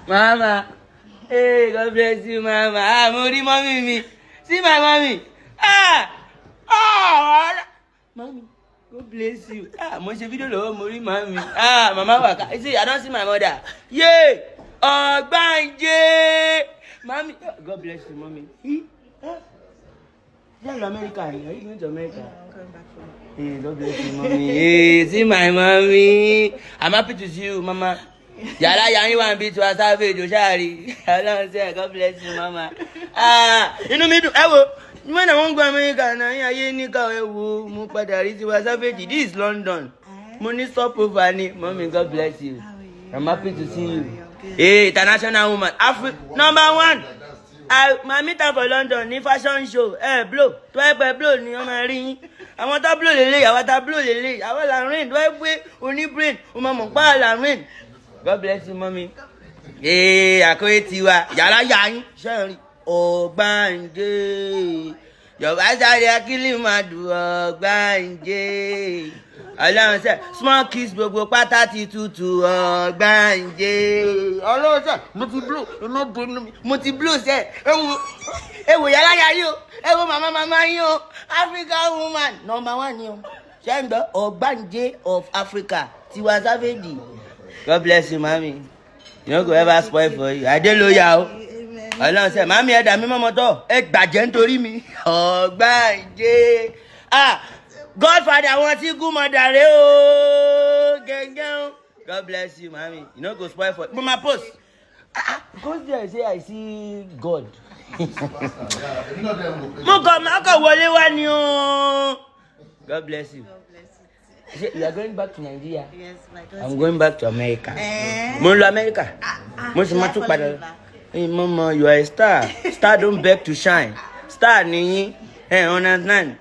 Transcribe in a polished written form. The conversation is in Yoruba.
Mama. Hey, God bless you, Mama. Ah, Mori, mommy, me. See my mommy. Ah. Mommy, God bless you. Ah, mo ṣe video lọ́wọ́ Mori, mommy. Ah, Mama waka. I say, I don't see my mother. Yay. Ogbanje. Mommy, God bless you, mommy. You're in America. Are you going to America? I'm going back home. Hey, God bless you, mommy. Hey, see my mommy. I'm happy to see you, Mama. Yàrá yàrá wà níbi tí wàá sáfẹ́ ìjọ ṣáàrí. Ọlọ́run ṣe God bless you, Mama. Ah, inú mi dùn. Ẹ wo, when I won't go America náà, yín ayé ní káwé wo, mo padà rí tí wàá sáfẹ́ ìjì. This is London. Mo ní stopover ni. Mommy, God bless you. I'm happy to see you. Hey, international woman. #1. My meet her for London ní fashion show. Blow. Tó ẹ pẹ́ blow ni wọ́n máa rí yín. Àwọn tá blow lélẹ̀, àwọn tá blow lélẹ̀. Àwọn là ń rìn. Tó ẹ pé oní brain, o máa mọ̀ pa là ń rìn. God bless you, mommy. Hey, àkóyè Tiwa. Yàrá yà yín. Ṣẹ́rin. Ọ̀gbàǹjẹ́. Yorùbá sáré akílì máa dùn ọ̀gbàǹjẹ́. Ọlọ́run sẹ́, small kiss gbogbo pátá ti tutù ọ̀gbàǹjẹ́. Ọlọ́run sẹ́, mo ti blow, iná bonú mi. Mo ti blow sẹ́, ẹ wò yàrá yà yín o. Ẹ wo màmá yín o. African woman #1 ni o. Ṣé ń gbọ́ Ọ̀gbàǹjẹ́ of Africa Tiwa Savage. God bless you, mommy. You no go ever spoil for you. I dey loyal o. Ọlọ́run sẹ́, màmí ẹ̀dá mi mọ́mọ́ tọ́. Ẹ gbàjẹ́ nítorí mi. Ọ̀gbàǹjẹ́. Ah, Godfather wọn ti gún mọ́ dàrẹ́ o. Gẹ́gẹ́ o. God bless you, mommy. You no go spoil for you. But my post. Because there say I see God. Mo kàn wọlé wá ni o. God bless you. You are going back to Nigeria? Yes, I'm going back to America. Mo lọ America. Mo sì máa tún padà. Hey, Mama, you are a star. Star don't beg to shine. Star ni yín. Understand?